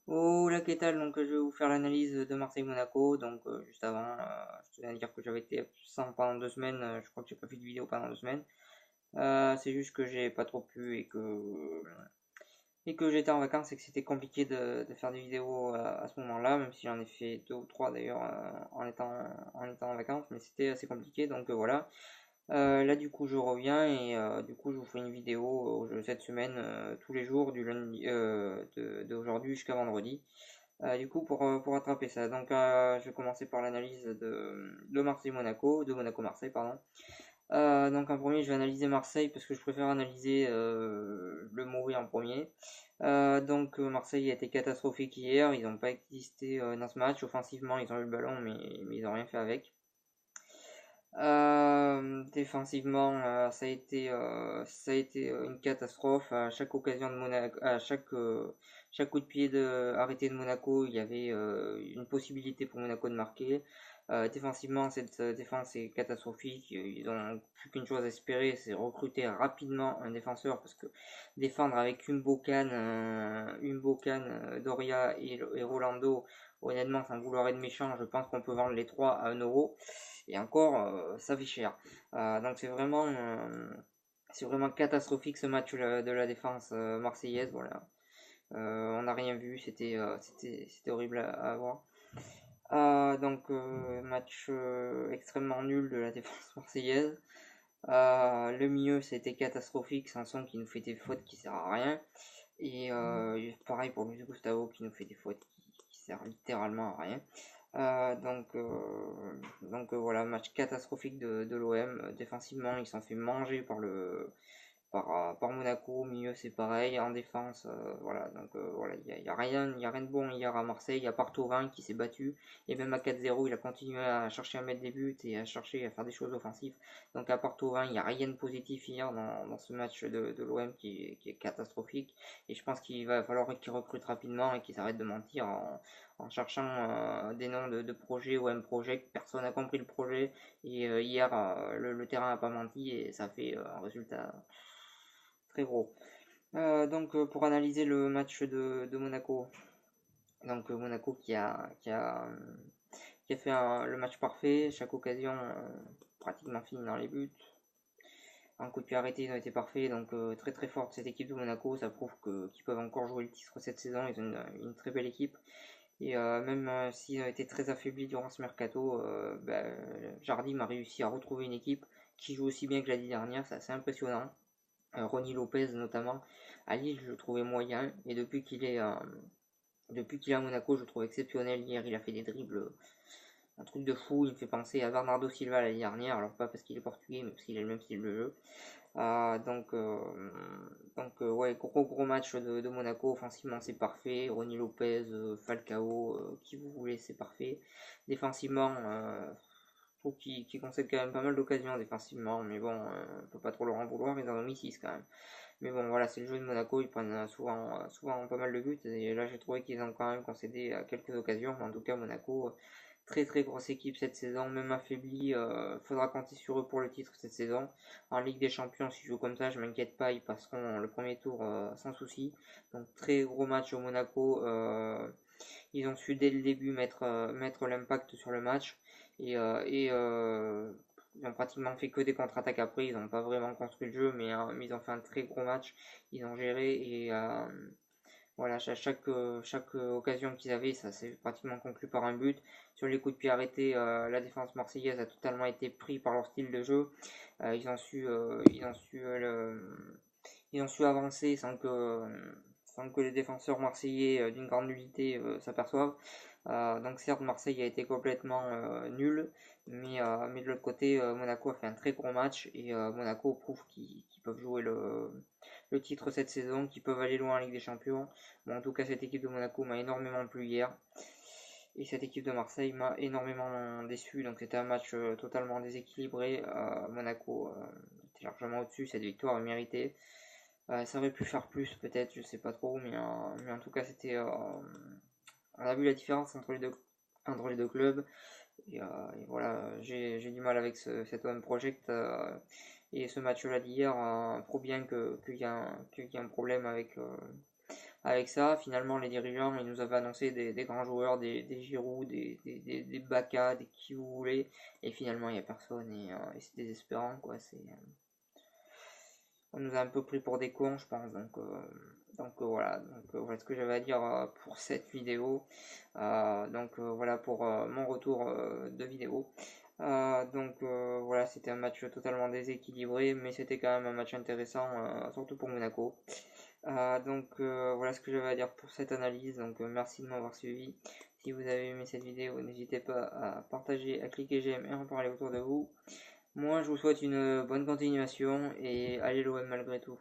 Oh la qu'est donc je vais vous faire l'analyse de Marseille-Monaco. Donc juste avant, je tenais à dire que j'avais été absent pendant 2 semaines. Je crois que j'ai pas fait de vidéo pendant 2 semaines. C'est juste que j'ai pas trop pu et que j'étais en vacances et que c'était compliqué de faire des vidéos à ce moment-là, même si j'en ai fait deux ou trois d'ailleurs en étant en vacances, mais c'était assez compliqué. Donc voilà. Là du coup je reviens et du coup je vous fais une vidéo cette semaine tous les jours du lundi d'aujourd'hui jusqu'à vendredi. Du coup, pour rattraper ça, donc je vais commencer par l'analyse de Marseille-Monaco, de Monaco-Marseille, pardon. Donc en premier, je vais analyser Marseille parce que je préfère analyser le mauvais en premier. Donc Marseille a été catastrophique hier, ils n'ont pas existé dans ce match. Offensivement, ils ont eu le ballon, mais ils n'ont rien fait avec. Défensivement, ça a été une catastrophe. À chaque occasion de Monaco, chaque coup de pied arrêté de Monaco, il y avait une possibilité pour Monaco de marquer. Défensivement, cette défense est catastrophique. Ils ont plus qu'une chose à espérer, c'est recruter rapidement un défenseur parce que défendre avec Doria et Rolando, honnêtement, sans vouloir être méchant, je pense qu'on peut vendre les trois à 1 euro. Et encore, ça fait cher. Donc c'est vraiment catastrophique ce match de la défense marseillaise. Voilà. On n'a rien vu, c'était horrible à voir. Donc match extrêmement nul de la défense marseillaise. Le milieu c'était catastrophique, Sanson qui nous fait des fautes qui servent à rien. Et pareil pour Luis Gustavo qui nous fait des fautes qui servent littéralement à rien. Voilà, match catastrophique de l'OM. Défensivement, ils sont fait manger par Monaco. Au milieu, c'est pareil. En défense, voilà. Donc voilà, il y a rien de bon hier à Marseille. Il y a part Thauvin qui s'est battu. Et même à 4-0, il a continué à chercher à mettre des buts et à chercher à faire des choses offensives. Donc à part Thauvin, il n'y a rien de positif hier dans ce match de l'OM qui est catastrophique. Et je pense qu'il va falloir qu'il recrute rapidement et qu'il s'arrête de mentir en cherchant des noms de projets OM Project. Personne n'a compris le projet. Et hier, le terrain n'a pas menti et ça fait un résultat très gros. Donc pour analyser le match de Monaco, donc Monaco qui a fait le match parfait, chaque occasion pratiquement fini dans les buts. Un coup de pied arrêté, ils ont été parfaits, donc très très forte cette équipe de Monaco, ça prouve qu'ils peuvent encore jouer le titre cette saison, ils ont une très belle équipe. Et même s'ils ont été très affaiblis durant ce mercato, Jardim a réussi à retrouver une équipe qui joue aussi bien que l'année dernière, c'est assez impressionnant. Ronny Lopez notamment, à Lille je le trouvais moyen, et depuis qu'il est à Monaco je le trouve exceptionnel. Hier il a fait des dribbles, un truc de fou, il me fait penser à Bernardo Silva l'année dernière, alors pas parce qu'il est portugais mais parce qu'il a le même style de jeu. Ouais, gros match de Monaco. Offensivement c'est parfait, Ronny Lopez, Falcao, qui vous voulez, c'est parfait. Défensivement, je trouve qu'il concède quand même pas mal d'occasions défensivement, mais bon, on peut pas trop leur en vouloir, ils en ont mis 6 quand même. Mais bon, voilà, c'est le jeu de Monaco, ils prennent souvent pas mal de buts, et là j'ai trouvé qu'ils ont quand même concédé à quelques occasions. En tout cas, Monaco, très très grosse équipe cette saison, même affaiblie, faudra compter sur eux pour le titre cette saison. En Ligue des Champions, si je joue comme ça, je m'inquiète pas, ils passeront le premier tour sans souci. Donc très gros match au Monaco, ils ont su dès le début mettre l'impact sur le match, et ils ont pratiquement fait que des contre-attaques après, ils n'ont pas vraiment construit le jeu, mais ils ont fait un très gros match, ils ont géré, et voilà, chaque occasion qu'ils avaient, ça s'est pratiquement conclu par un but. Sur les coups de pied arrêtés, la défense marseillaise a totalement été pris par leur style de jeu. Ils ont su avancer sans que les défenseurs marseillais d'une grande nullité s'aperçoivent. Donc certes, Marseille a été complètement nul, mais de l'autre côté, Monaco a fait un très gros match, et Monaco prouve qu'ils peuvent jouer le titre cette saison, qu'ils peuvent aller loin en Ligue des Champions. Bon, en tout cas, cette équipe de Monaco m'a énormément plu hier. Et cette équipe de Marseille m'a énormément déçu. Donc c'était un match totalement déséquilibré. Monaco était largement au-dessus. Cette victoire est méritée. Ça aurait pu faire plus peut-être, je sais pas trop. Mais en tout cas, on a vu la différence entre les deux clubs. Et voilà, j'ai du mal avec cet One Project. Et ce match-là d'hier prouve bien qu'il y a un problème avec ça, finalement, les dirigeants, ils nous avaient annoncé des grands joueurs, des Giroud, des Baka, des qui vous voulez, et finalement, il n'y a personne, et c'est désespérant, quoi. On nous a un peu pris pour des cons, je pense, voilà, voilà ce que j'avais à dire pour cette vidéo. Voilà pour mon retour de vidéo. Voilà, c'était un match totalement déséquilibré, mais c'était quand même un match intéressant, surtout pour Monaco. Voilà ce que j'avais à dire pour cette analyse. Merci de m'avoir suivi. Si vous avez aimé cette vidéo, n'hésitez pas à partager, à cliquer j'aime et à en parler autour de vous. Moi, je vous souhaite une bonne continuation et allez l'OM malgré tout.